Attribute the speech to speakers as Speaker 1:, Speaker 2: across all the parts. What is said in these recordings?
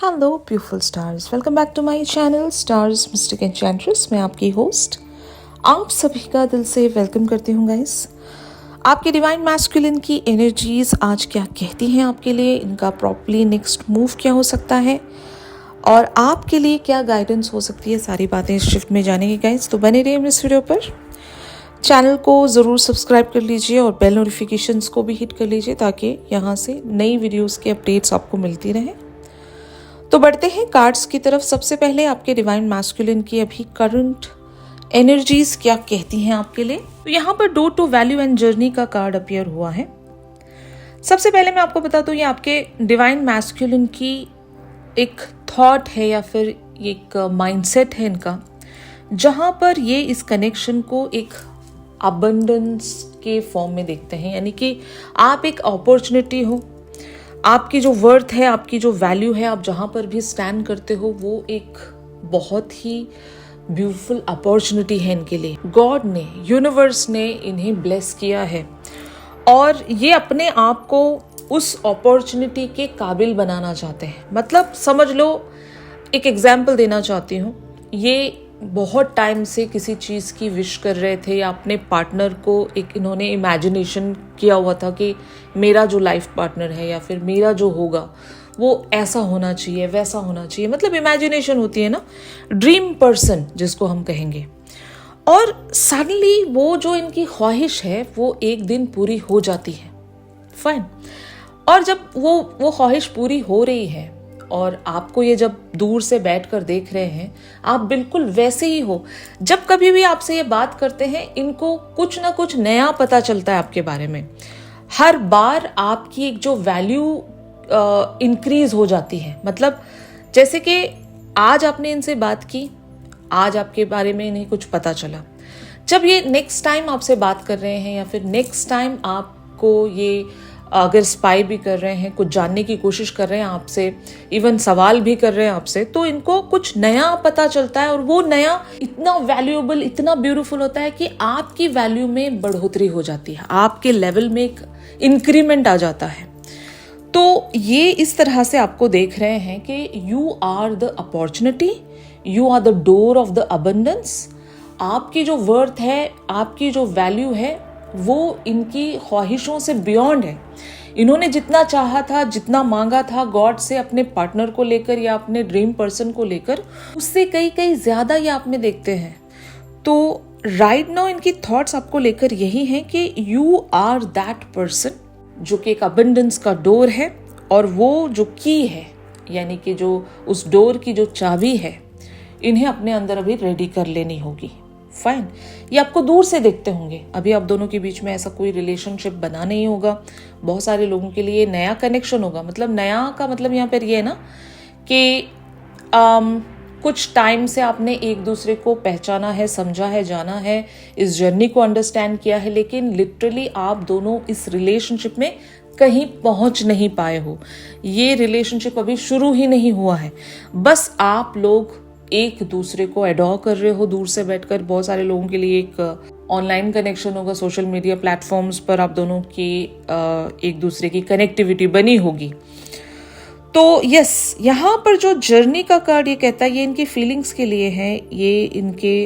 Speaker 1: Hello beautiful stars, welcome back to my channel stars mystic enchantress. मैं आपकी host आप सभी का दिल से वेलकम करती हूँ गाइस। आपके डिवाइन मैस्कुलिन की एनर्जीज आज क्या कहती हैं आपके लिए, इनका प्रॉपरली नेक्स्ट मूव क्या हो सकता है और आपके लिए क्या गाइडेंस हो सकती है, सारी बातें इस शिफ्ट में जानेंगे गाइस। तो बने रहिए इस वीडियो पर। चैनल को ज़रूर सब्सक्राइब कर लीजिए और बेल नोटिफिकेशंस को भी हिट कर लीजिए ताकि यहाँ से नई वीडियोस के अपडेट्स आपको मिलती रहें। तो बढ़ते हैं कार्ड्स की तरफ। सबसे पहले आपके डिवाइन मैस्कुलिन की अभी करंट एनर्जीज क्या कहती हैं आपके लिए। तो यहाँ पर door to value and journey का कार्ड अपीयर हुआ है। सबसे पहले मैं आपको बता दूं, ये आपके डिवाइन मैस्कुलिन की एक थॉट है या फिर एक माइंडसेट है इनका, जहां पर ये इस कनेक्शन को एक अबंडेंस के फॉर्म में देखते हैं। यानी कि आप एक अपॉर्चुनिटी हो, आपकी जो वर्थ है, आपकी जो वैल्यू है, आप जहां पर भी स्टैंड करते हो वो एक बहुत ही ब्यूटीफुल अपॉर्चुनिटी है इनके लिए। गॉड ने, यूनिवर्स ने इन्हें ब्लेस किया है और ये अपने आप को उस अपॉर्चुनिटी के काबिल बनाना चाहते हैं। मतलब समझ लो, एक एग्जाम्पल देना चाहती हूँ। ये बहुत टाइम से किसी चीज़ की विश कर रहे थे या अपने पार्टनर को एक इन्होंने इमेजिनेशन किया हुआ था कि मेरा जो लाइफ पार्टनर है या फिर मेरा जो होगा वो ऐसा होना चाहिए, वैसा होना चाहिए। मतलब इमेजिनेशन होती है ना, ड्रीम पर्सन जिसको हम कहेंगे। और सडनली वो जो इनकी ख्वाहिश है वो एक दिन पूरी हो जाती है। फाइन। और जब वो ख्वाहिश पूरी हो रही है और आपको ये जब दूर से बैठकर देख रहे हैं, आप बिल्कुल वैसे ही हो। जब कभी भी आपसे ये बात करते हैं, इनको कुछ ना कुछ नया पता चलता है आपके बारे में। हर बार आपकी एक जो वैल्यू इंक्रीज हो जाती है। मतलब जैसे कि आज आपने इनसे बात की, आज आपके बारे में इन्हें कुछ पता चला। जब ये नेक्स्ट टाइम आपसे बात कर रहे हैं या फिर नेक्स्ट टाइम आपको ये अगर स्पाई भी कर रहे हैं, कुछ जानने की कोशिश कर रहे हैं आपसे, इवन सवाल भी कर रहे हैं आपसे, तो इनको कुछ नया पता चलता है और वो नया इतना वैल्यूएबल, इतना ब्यूटीफुल होता है कि आपकी वैल्यू में बढ़ोतरी हो जाती है, आपके लेवल में एक इंक्रीमेंट आ जाता है। तो ये इस तरह से आपको देख रहे हैं कि you are the opportunity, you are the door of the abundance. आपकी जो वर्थ है, आपकी जो वैल्यू है, वो इनकी ख्वाहिशों से बियॉन्ड है। इन्होंने जितना चाहा था, जितना मांगा था गॉड से अपने पार्टनर को लेकर या अपने ड्रीम पर्सन को लेकर, उससे कई कई ज्यादा ये आप में देखते हैं। तो राइट नाउ इनकी थॉट्स आपको लेकर यही हैं कि यू आर दैट पर्सन जो कि एक अबंडेंस का डोर है और वो जो की है, यानी कि जो उस डोर की जो चाबी है, इन्हें अपने अंदर अभी रेडी कर लेनी होगी। फाइन। ये आपको दूर से देखते होंगे, अभी आप दोनों के बीच में ऐसा कोई रिलेशनशिप बना नहीं होगा। बहुत सारे लोगों के लिए नया कनेक्शन होगा। मतलब नया का मतलब यहाँ पर ये है ना कि कुछ टाइम से आपने एक दूसरे को पहचाना है, समझा है, जाना है, इस जर्नी को अंडरस्टैंड किया है, लेकिन लिटरली आप दोनों इस रिलेशनशिप में कहीं पहुंच नहीं पाए हो। ये रिलेशनशिप अभी शुरू ही नहीं हुआ है। बस आप लोग एक दूसरे को एडॉर कर रहे हो दूर से बैठकर। बहुत सारे लोगों के लिए एक ऑनलाइन कनेक्शन होगा, सोशल मीडिया प्लेटफॉर्म्स पर आप दोनों की एक दूसरे की कनेक्टिविटी बनी होगी। तो यस, यहाँ पर जो जर्नी का कार्ड ये कहता है, ये इनकी फीलिंग्स के लिए है। ये इनके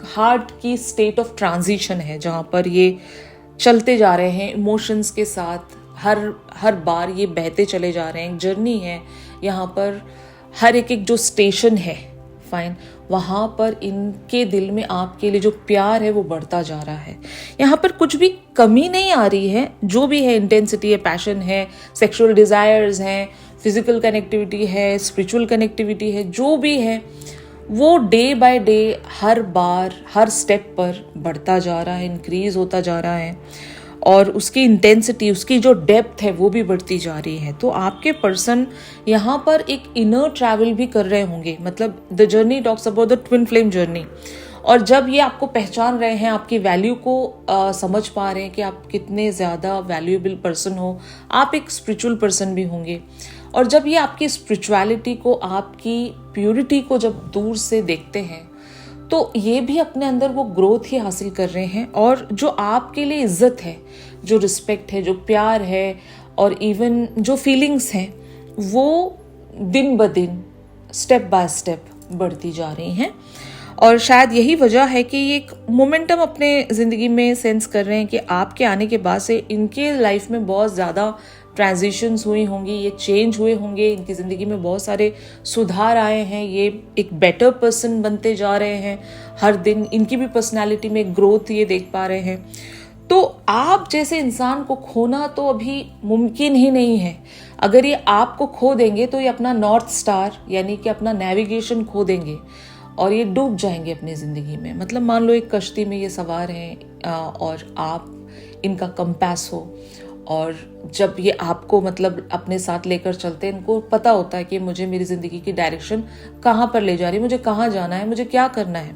Speaker 1: हार्ट की स्टेट ऑफ ट्रांजिशन है, जहाँ पर ये चलते जा रहे हैं इमोशंस के साथ। हर बार ये बहते चले जा रहे हैं। जर्नी है यहाँ पर। हर एक जो स्टेशन है, फाइन, वहां पर इनके दिल में आपके लिए जो प्यार है वो बढ़ता जा रहा है। यहाँ पर कुछ भी कमी नहीं आ रही है। जो भी है, इंटेंसिटी है, पैशन है, सेक्सुअल डिजायर्स हैं, फिजिकल कनेक्टिविटी है, स्पिरिचुअल कनेक्टिविटी है, जो भी है वो day by day, her bar, her step पर बढ़ता जा रहा है, इंक्रीज होता जा रहा है और उसकी इंटेंसिटी, उसकी जो डेप्थ है वो भी बढ़ती जा रही है। तो आपके पर्सन यहाँ पर एक इनर ट्रैवल भी कर रहे होंगे। मतलब the journey talks about the twin flame journey. और जब ये आपको पहचान रहे हैं, आपकी वैल्यू को समझ पा रहे हैं कि आप कितने ज़्यादा वैल्यूएबल पर्सन हो, आप एक स्पिरिचुअल पर्सन भी होंगे। और जब ये आपकी स्पिरिचुअलिटी को, आपकी प्योरिटी को जब दूर से देखते हैं, तो ये भी अपने अंदर वो ग्रोथ ही हासिल कर रहे हैं। और जो आपके लिए इज्जत है, जो रिस्पेक्ट है, जो प्यार है और इवन जो फीलिंग्स हैं, वो दिन ब दिन स्टेप बाय स्टेप बढ़ती जा रही हैं। और शायद यही वजह है कि ये एक मोमेंटम अपने ज़िंदगी में सेंस कर रहे हैं कि आपके आने के बाद से इनके लाइफ में बहुत ज़्यादा ट्रांजिशंस हुई होंगी, ये चेंज हुए होंगे, इनकी ज़िंदगी में बहुत सारे सुधार आए हैं, ये एक बेटर पर्सन बनते जा रहे हैं हर दिन। इनकी भी पर्सनालिटी में ग्रोथ ये देख पा रहे हैं। तो आप जैसे इंसान को खोना तो अभी मुमकिन ही नहीं है। अगर ये आपको खो देंगे तो ये अपना नॉर्थ स्टार यानी कि अपना नेविगेशन खो देंगे और ये डूब जाएंगे अपनी ज़िंदगी में। मतलब मान लो एक कश्ती में ये सवार हैं और आप इनका कंपास हो, और जब ये आपको मतलब अपने साथ लेकर चलते हैं, इनको पता होता है कि मुझे मेरी ज़िंदगी की डायरेक्शन कहाँ पर ले जा रही है, मुझे कहाँ जाना है, मुझे क्या करना है।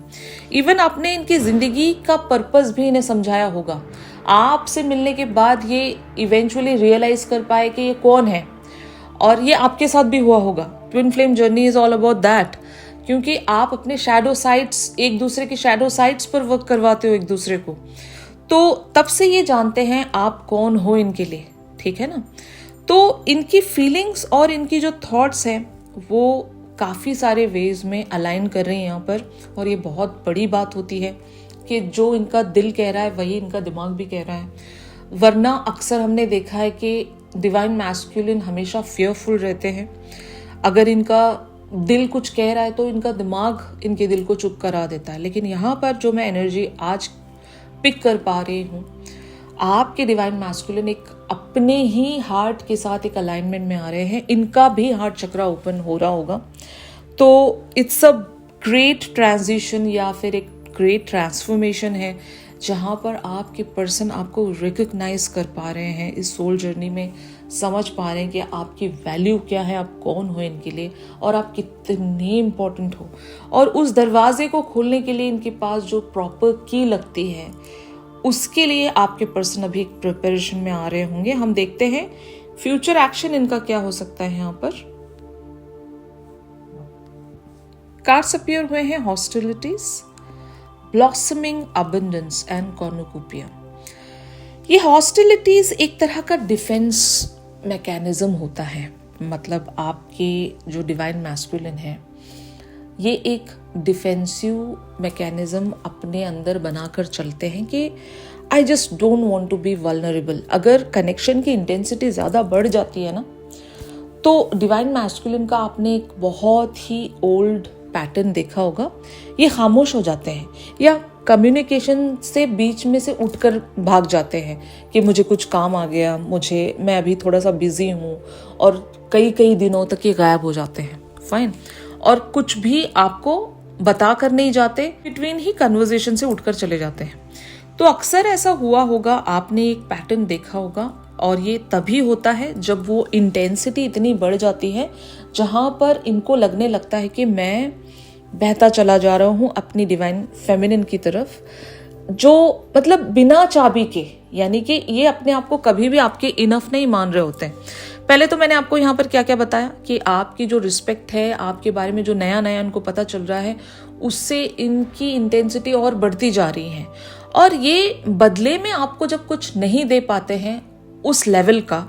Speaker 1: इवन आपने इनकी ज़िंदगी का पर्पस भी इन्हें समझाया होगा। आपसे मिलने के बाद ये इवेंचुअली रियलाइज़ कर पाए कि ये कौन है, और ये आपके साथ भी हुआ होगा। Twin flame journey is all about that, क्योंकि आप अपने शैडो साइड्स, एक दूसरे के शैडो साइड्स पर वर्क करवाते हो एक दूसरे को, तो तब से ये जानते हैं आप कौन हो इनके लिए, ठीक है ना। तो इनकी फीलिंग्स और इनकी जो थॉट्स हैं वो काफ़ी सारे वेज में अलाइन कर रही हैं यहाँ पर। और ये बहुत बड़ी बात होती है कि जो इनका दिल कह रहा है वही इनका दिमाग भी कह रहा है। वरना अक्सर हमने देखा है कि डिवाइन मैस्कुलिन हमेशा फियरफुल रहते हैं। अगर इनका दिल कुछ कह रहा है तो इनका दिमाग इनके दिल को चुप करा देता है। लेकिन यहाँ पर जो मैं एनर्जी आज पिक कर पा रही हूँ, आपके डिवाइन मैस्कुलिन एक अपने ही हार्ट के साथ एक अलाइनमेंट में आ रहे हैं। इनका भी हार्ट चक्रा ओपन हो रहा होगा। तो इट्स अ ग्रेट ट्रांजिशन या फिर एक ग्रेट ट्रांसफॉर्मेशन है, जहाँ पर आपके पर्सन आपको रिकग्नाइज कर पा रहे हैं, इस सोल जर्नी में समझ पा रहे हैं कि आपकी वैल्यू क्या है, आप कौन हो इनके लिए और आप कितने इम्पोर्टेंट हो। और उस दरवाजे को खोलने के लिए इनके पास जो प्रॉपर की लगती है, उसके लिए आपके पर्सन अभी एक प्रिपरेशन में आ रहे होंगे। हम देखते हैं फ्यूचर एक्शन इनका क्या हो सकता है। यहाँ पर कार्ड्स अपीयर हुए हैं hostilities, blossoming, abundance and cornucopia. ये हॉस्टिलिटीज एक तरह का डिफेंस मैकेनिज्म होता है। मतलब आपके जो डिवाइन मैस्कुलिन है ये एक डिफेंसिव मैकेनिज्म अपने अंदर बनाकर चलते हैं कि I just don't want to be vulnerable. अगर कनेक्शन की इंटेंसिटी ज़्यादा बढ़ जाती है ना, तो डिवाइन मैस्कुलिन का आपने एक बहुत ही ओल्ड पैटर्न देखा होगा, ये खामोश हो जाते हैं या कम्युनिकेशन से बीच में से उठकर भाग जाते हैं कि मुझे कुछ काम आ गया, मैं अभी थोड़ा सा बिजी हूँ, और कई दिनों तक ये गायब हो जाते हैं। फाइन। और कुछ भी आपको बता कर नहीं जाते, बिटवीन ही कन्वर्सेशन से उठकर चले जाते हैं। तो अक्सर ऐसा हुआ होगा, आपने एक पैटर्न देखा होगा, और ये तभी होता है जब वो इंटेंसिटी इतनी बढ़ जाती है जहाँ पर इनको लगने लगता है कि मैं बहता चला जा रहा हूँ अपनी डिवाइन फेमिनिन की तरफ, जो मतलब बिना चाबी के, यानी कि ये अपने आप को कभी भी आपके इनफ नहीं मान रहे होते हैं। पहले तो मैंने आपको यहाँ पर क्या क्या बताया कि आपकी जो रिस्पेक्ट है, आपके बारे में जो नया नया इनको पता चल रहा है, उससे इनकी इंटेंसिटी और बढ़ती जा रही है। और ये बदले में आपको जब कुछ नहीं दे पाते हैं उस लेवल का,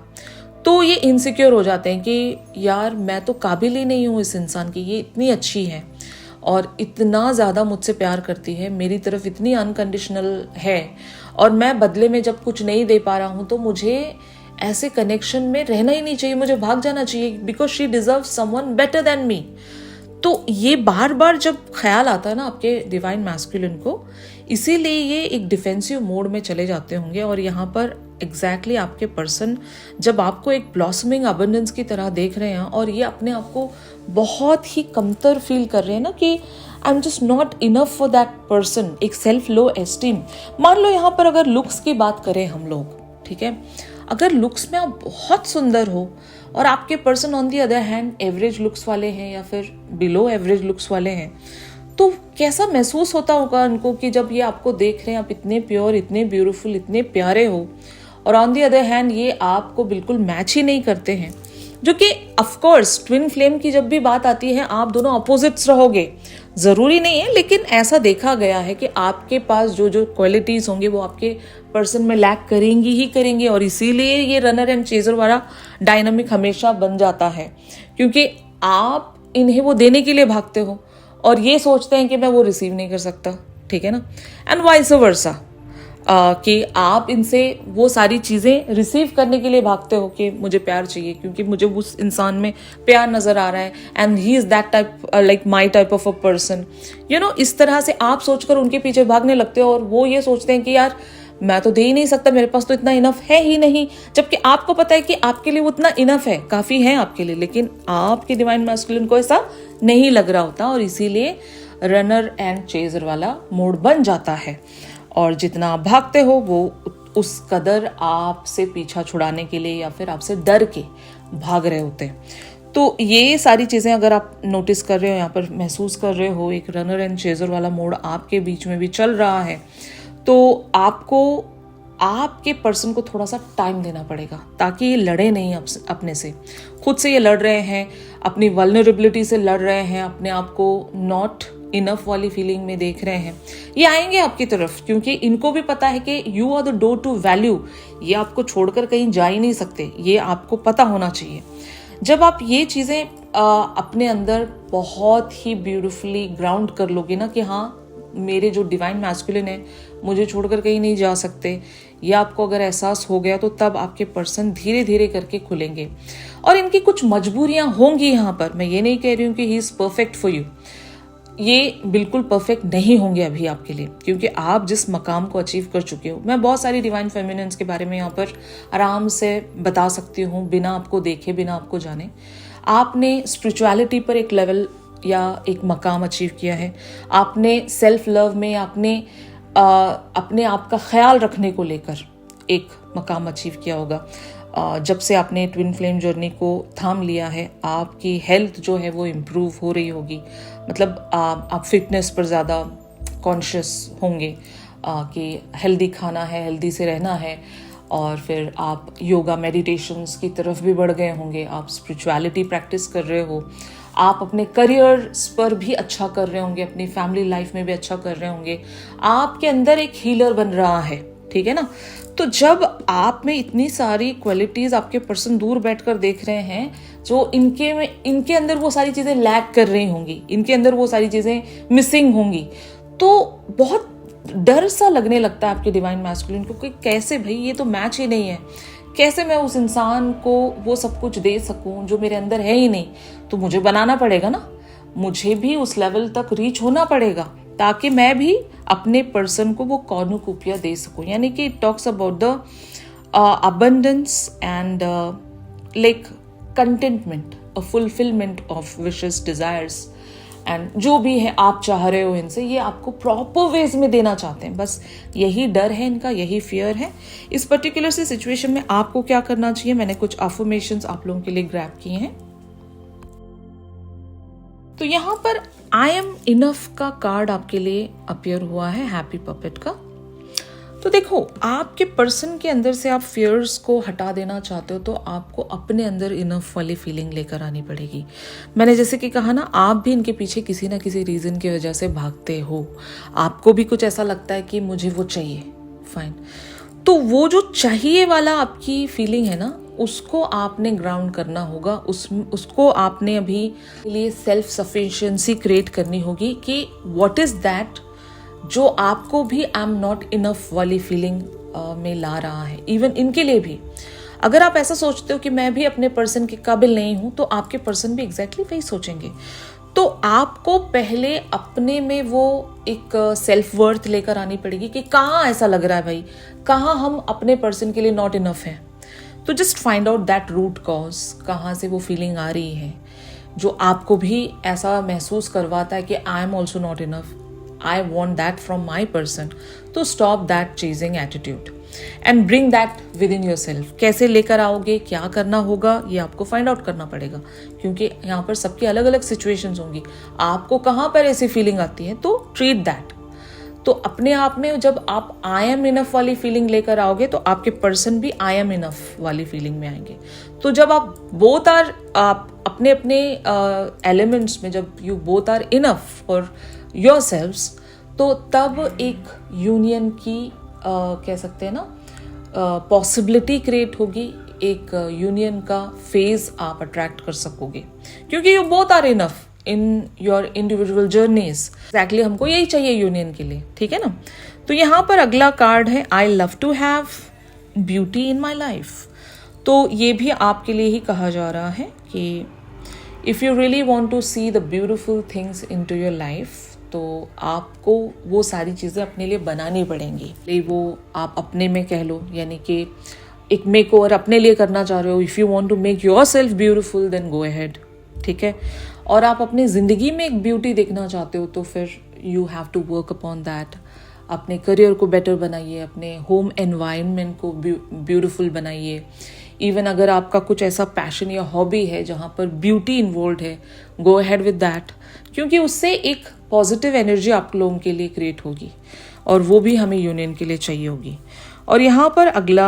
Speaker 1: तो ये इनसिक्योर हो जाते हैं कि यार मैं तो काबिल ही नहीं हूँ इस इंसान की, ये इतनी अच्छी है और इतना ज़्यादा मुझसे प्यार करती है, मेरी तरफ इतनी अनकंडीशनल है, और मैं बदले में जब कुछ नहीं दे पा रहा हूँ तो मुझे ऐसे कनेक्शन में रहना ही नहीं चाहिए, मुझे भाग जाना चाहिए, because she deserve someone better than me. तो ये बार बार जब ख्याल आता है ना आपके डिवाइन मैस्कुलिन को, इसीलिए ये एक डिफेंसिव मोड में चले जाते होंगे। और यहाँ पर एग्जैक्टली आपके पर्सन जब आपको एक ब्लॉसमिंग अबंडेंस की तरह देख रहे हैं और ये अपने आप को बहुत ही कमतर फील कर रहे हैं ना कि I am just not enough for that person, एक सेल्फ लो एस्टीम। मान लो यहाँ पर अगर लुक्स की बात करें हम लोग, ठीक है, अगर लुक्स में आप बहुत सुंदर हो और आपके person on the other hand average looks वाले हैं या फिर बिलो एवरेज लुक्स वाले हैं, तो कैसा महसूस होता होगा उनको कि जब ये आपको देख रहे हैं, आप इतने प्योर, इतने ब्यूटीफुल, इतने प्यारे हो, और ऑन दी अदर हैंड ये आपको बिल्कुल मैच ही नहीं करते हैं। जो कि ऑफकोर्स ट्विन फ्लेम की जब भी बात आती है आप दोनों अपोजिट्स रहोगे, ज़रूरी नहीं है, लेकिन ऐसा देखा गया है कि आपके पास जो जो क्वालिटीज़ होंगे वो आपके पर्सन में लैक करेंगी ही करेंगी। और इसीलिए ये रनर एंड चेजर वाला डायनामिक हमेशा बन जाता है, क्योंकि आप इन्हें वो देने के लिए भागते हो और ये सोचते हैं कि मैं वो रिसीव नहीं कर सकता, ठीक है ना। एंड वाइस वर्सा, कि आप इनसे वो सारी चीज़ें रिसीव करने के लिए भागते हो कि मुझे प्यार चाहिए क्योंकि मुझे उस इंसान में प्यार नज़र आ रहा है, and he is that type, like my type of a person, you know. इस तरह से आप सोचकर उनके पीछे भागने लगते हो और वो ये सोचते हैं कि यार मैं तो दे ही नहीं सकता, मेरे पास तो इतना इनफ है ही नहीं, जबकि आपको पता है कि आपके लिए वो उतना इनफ है, काफ़ी है आपके लिए, लेकिन आपके डिवाइन मैस्कुलिन को ऐसा नहीं लग रहा होता और इसीलिए रनर एंड चेजर वाला मोड बन जाता है। और जितना आप भागते हो वो उस कदर आपसे पीछा छुड़ाने के लिए या फिर आपसे डर के भाग रहे होते हैं। तो ये सारी चीज़ें अगर आप नोटिस कर रहे हो, यहाँ पर महसूस कर रहे हो, एक रनर एंड चेजर वाला मोड आपके बीच में भी चल रहा है, तो आपको आपके पर्सन को थोड़ा सा टाइम देना पड़ेगा ताकि ये लड़े नहीं अपने से। खुद से ये लड़ रहे हैं, अपनी वल्नरेबिलिटी से लड़ रहे हैं, अपने आप को नॉट इनफ वाली फीलिंग में देख रहे हैं। ये आएंगे आपकी तरफ क्योंकि इनको भी पता है कि you are the door to value, ये आपको छोड़कर कहीं जा ही नहीं सकते, ये आपको पता होना चाहिए। जब आप ये चीज़ें अपने अंदर बहुत ही ब्यूटिफुली ग्राउंड कर लोगे ना कि हाँ मेरे जो डिवाइन मैस्कुलिन है मुझे छोड़कर कहीं नहीं जा सकते, ये आपको अगर एहसास हो गया तो तब आपके पर्सन धीरे धीरे करके खुलेंगे। और इनकी कुछ मजबूरियां होंगी यहाँ पर, मैं ये नहीं कह रही हूँ कि he is perfect for you, ये बिल्कुल परफेक्ट नहीं होंगे अभी आपके लिए क्योंकि आप जिस मकाम को अचीव कर चुके हो। मैं बहुत सारी डिवाइन फेमिनिन्स के बारे में यहाँ पर आराम से बता सकती हूँ बिना आपको देखे, बिना आपको जाने। आपने स्पिरिचुअलिटी पर एक लेवल या एक मकाम अचीव किया है, आपने सेल्फ लव में आपने अपने आप का ख्याल रखने को लेकर एक मकाम अचीव किया होगा। जब से आपने ट्विन फ्लेम जर्नी को थाम लिया है, आपकी हेल्थ जो है वो इम्प्रूव हो रही होगी, मतलब आप फिटनेस पर ज़्यादा कॉन्शियस होंगे कि हेल्दी खाना है, हेल्दी से रहना है, और फिर आप योगा मेडिटेशंस की तरफ भी बढ़ गए होंगे, आप स्पिरिचुअलिटी प्रैक्टिस कर रहे हो, आप अपने करियर्स पर भी अच्छा कर रहे होंगे, अपनी फैमिली लाइफ में भी अच्छा कर रहे होंगे, आपके अंदर एक हीलर बन रहा है, ठीक है ना। तो जब आप में इतनी सारी क्वालिटीज आपके पर्सन दूर बैठकर देख रहे हैं, जो इनके अंदर वो सारी चीजें लैक कर रही होंगी, इनके अंदर वो सारी चीजें मिसिंग होंगी, तो बहुत डर सा लगने लगता है आपके डिवाइन मैस्कुलिन को कि कैसे भाई ये तो मैच ही नहीं है, कैसे मैं उस इंसान को वो सब कुछ दे सकूं जो मेरे अंदर है ही नहीं। तो मुझे बनाना पड़ेगा ना, मुझे भी उस लेवल तक रीच होना पड़ेगा ताकि मैं भी अपने पर्सन को वो कॉर्नुकोपिया दे सकूं। यानी कि it talks about the abundance and like contentment, a fulfilment of wishes, desires, and जो भी है आप चाह रहे हो इनसे, ये आपको प्रॉपर वेज में देना चाहते हैं। बस यही डर है इनका, यही फियर है। इस पर्टिकुलर से सिचुएशन में आपको क्या करना चाहिए, मैंने कुछ अफर्मेशंस आप लोगों के लिए ग्रैब किए हैं। तो यहाँ पर आई एम इनफ का कार्ड आपके लिए अपीयर हुआ है, हैप्पी पपेट का। तो देखो, आपके पर्सन के अंदर से आप फियर्स को हटा देना चाहते हो तो आपको अपने अंदर इनफ वाली फीलिंग लेकर आनी पड़ेगी। मैंने जैसे कि कहा ना, आप भी इनके पीछे किसी ना किसी रीज़न की वजह से भागते हो, आपको भी कुछ ऐसा लगता है कि मुझे वो चाहिए, फाइन। तो वो जो चाहिए वाला आपकी फीलिंग है ना, उसको आपने ग्राउंड करना होगा, उसको आपने अभी लिए सेल्फ सफिशिएंसी क्रिएट करनी होगी कि व्हाट इज दैट जो आपको भी आई एम नॉट इनफ वाली फीलिंग में ला रहा है। इवन इनके लिए भी अगर आप ऐसा सोचते हो कि मैं भी अपने पर्सन के काबिल नहीं हूं, तो आपके पर्सन भी एग्जैक्टली वही सोचेंगे। तो आपको पहले अपने में वो एक सेल्फ वर्थ लेकर आनी पड़ेगी कि कहाँ ऐसा लग रहा है भाई, कहाँ हम अपने पर्सन के लिए नॉट इनफ हैं। तो just find out that root cause, कहाँ से वो फीलिंग आ रही है जो आपको भी ऐसा महसूस करवाता है कि I am also not enough, I want that from my person. तो stop that chasing attitude and bring that within yourself. कैसे लेकर आओगे, क्या करना होगा, ये आपको फाइंड आउट करना पड़ेगा क्योंकि यहाँ पर सबकी अलग अलग सिचुएशंस होंगी। आपको कहाँ पर ऐसी फीलिंग आती है तो ट्रीट दैट। तो अपने आप में जब आप आई एम इनफ वाली फीलिंग लेकर आओगे तो आपके पर्सन भी आई एम इनफ वाली फीलिंग में आएंगे। तो जब आप बोथ आर अपने अपने एलिमेंट्स में, जब you both are enough for yourselves, तो तब एक यूनियन की कह सकते हैं ना पॉसिबिलिटी क्रिएट होगी, एक यूनियन का फेज आप अट्रैक्ट कर सकोगे, क्योंकि you both are enough in your individual journeys. Exactly हमको यही चाहिए यूनियन के लिए, ठीक है ना। तो यहाँ पर अगला कार्ड है I love to have beauty in my life. तो ये भी आपके लिए ही कहा जा रहा है कि if you really want to see the beautiful things into your life, तो आपको वो सारी चीज़ें अपने लिए बनानी पड़ेंगी। वो आप अपने में कह लो, यानी कि एक मेक ओवर अपने लिए करना चाह रहे हो। If you want to make yourself beautiful then go ahead, ठीक है। और आप अपनी ज़िंदगी में एक ब्यूटी देखना चाहते हो तो फिर you have to work upon that. अपने करियर को बेटर बनाइए, अपने होम एनवायरनमेंट को ब्यूटिफुल बनाइए। इवन अगर आपका कुछ ऐसा पैशन या हॉबी है जहाँ पर ब्यूटी इन्वॉल्व है, गो अहेड विद दैट, क्योंकि उससे एक पॉजिटिव एनर्जी आप लोगों के लिए क्रिएट होगी और वो भी हमें यूनियन के लिए चाहिए होगी। और यहाँ पर अगला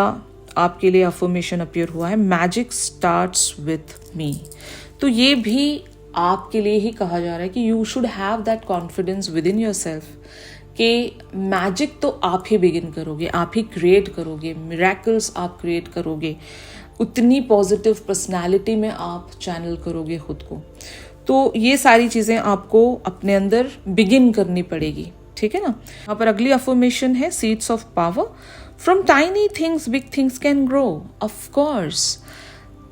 Speaker 1: आपके लिए अफर्मेशन अपीयर हुआ है मैजिक स्टार्ट्स विथ मी। तो ये भी आपके लिए ही कहा जा रहा है कि you should have that confidence with in your self कि मैजिक तो आप ही बिगिन करोगे, आप ही क्रिएट करोगे, मिरेकल्स आप क्रिएट करोगे, उतनी पॉजिटिव पर्सनैलिटी में आप चैनल करोगे खुद को। तो ये सारी चीज़ें आपको अपने अंदर बिगिन करनी पड़ेगी, ठीक है ना। यहाँ पर अगली अफर्मेशन है seeds of power. From tiny things big things can grow. Of course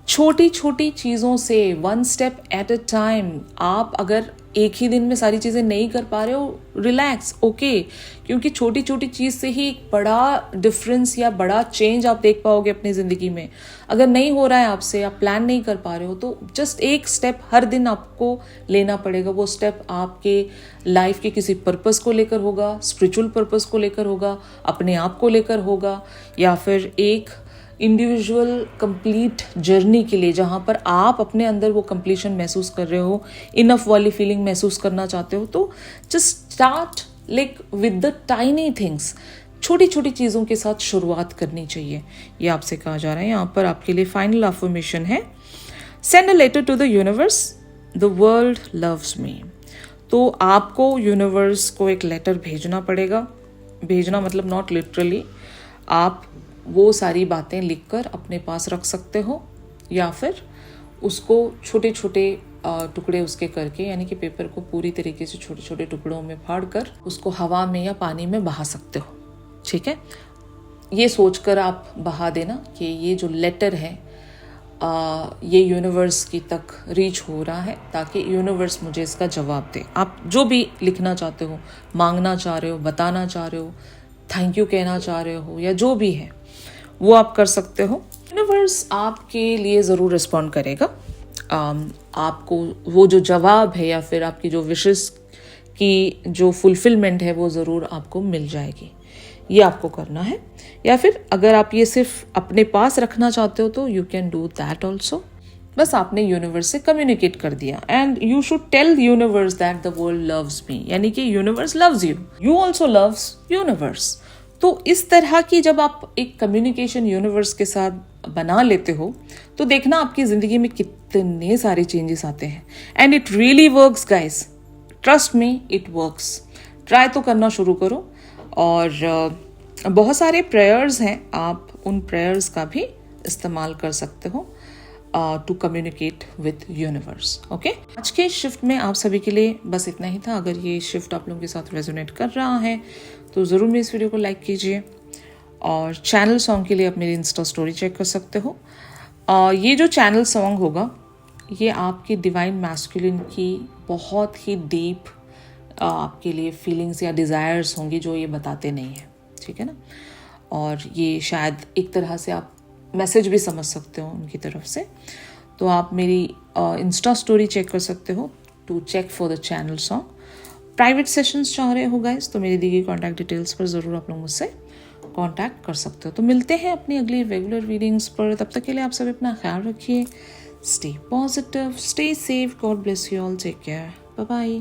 Speaker 1: छोटी छोटी चीज़ों से, one step at a time. आप अगर एक ही दिन में सारी चीज़ें नहीं कर पा रहे हो, रिलैक्स, ओके, क्योंकि छोटी छोटी चीज़ से ही एक बड़ा डिफरेंस या बड़ा चेंज आप देख पाओगे अपनी ज़िंदगी में। अगर नहीं हो रहा है आपसे, आप प्लान नहीं कर पा रहे हो, तो जस्ट एक स्टेप हर दिन आपको लेना पड़ेगा। वो स्टेप आपके लाइफ के किसी पर्पस को लेकर होगा, स्पिरिचुअल पर्पस को लेकर होगा, अपने आप को लेकर होगा, या फिर एक इंडिविजुअल कंप्लीट जर्नी के लिए जहाँ पर आप अपने अंदर वो कंप्लीशन महसूस कर रहे हो, इनफ वाली फीलिंग महसूस करना चाहते हो। तो just start like with the tiny things. छोटी छोटी चीज़ों के साथ शुरुआत करनी चाहिए, ये आपसे कहा जा रहा है। यहाँ पर आपके लिए फाइनल अफर्मेशन है send a letter to the universe, the world loves me. तो आपको यूनिवर्स को एक लेटर भेजना पड़ेगा। भेजना मतलब नॉट लिटरली, आप वो सारी बातें लिखकर अपने पास रख सकते हो, या फिर उसको छोटे छोटे टुकड़े उसके करके, यानी कि पेपर को पूरी तरीके से छोटे छोटे टुकड़ों में फाड़ कर उसको हवा में या पानी में बहा सकते हो, ठीक है। ये सोचकर आप बहा देना कि ये जो लेटर है ये यूनिवर्स की तक रीच हो रहा है, ताकि यूनिवर्स मुझे इसका जवाब दे। आप जो भी लिखना चाहते हो, मांगना चाह रहे हो, बताना चाह रहे हो, थैंक यू कहना चाह रहे हो, या जो भी है वो आप कर सकते हो। यूनिवर्स आपके लिए ज़रूर रिस्पॉन्ड करेगा। आपको वो जो जवाब है या फिर आपकी जो विशेस की जो फुलफिलमेंट है वो ज़रूर आपको मिल जाएगी। ये आपको करना है। या फिर अगर आप ये सिर्फ अपने पास रखना चाहते हो तो you can do that also. बस आपने यूनिवर्स से कम्युनिकेट कर दिया, and you should tell universe that the world loves me, यानी कि universe loves you, you also loves universe. तो इस तरह की जब आप एक कम्युनिकेशन यूनिवर्स के साथ बना लेते हो तो देखना आपकी ज़िंदगी में कितने सारे चेंजेस आते हैं। And it really works guys, trust me, it works. Try तो करना शुरू करो। और बहुत सारे प्रेयर्स हैं, आप उन प्रेयर्स का भी इस्तेमाल कर सकते हो to communicate with universe. Okay, आज के शिफ्ट में आप सभी के लिए बस इतना ही था। अगर ये शिफ्ट आप लोगों के साथ रेजोनेट कर रहा है तो ज़रूर मेरे इस वीडियो को लाइक कीजिए। और चैनल सॉन्ग के लिए आप मेरी इंस्टा स्टोरी चेक कर सकते हो। ये जो चैनल सॉन्ग होगा ये आपकी डिवाइन मैस्कुलिन की बहुत ही डीप आपके लिए फीलिंग्स या डिज़ायर्स होंगी जो ये बताते नहीं हैं, ठीक है ना। और ये शायद एक तरह से आप मैसेज भी समझ सकते हो उनकी तरफ से। तो आप मेरी इंस्टा स्टोरी चेक कर सकते हो to check for the channel song. Private sessions चाह रहे हो गाइस तो मेरी दी गई कॉन्टैक्ट डिटेल्स पर ज़रूर आप लोग मुझसे कॉन्टैक्ट कर सकते हो। तो मिलते हैं अपनी अगली रेगुलर रीडिंग्स पर। तब तक के लिए आप सब अपना ख्याल रखिए। Stay positive, stay safe, God bless you all, take care, bye bye.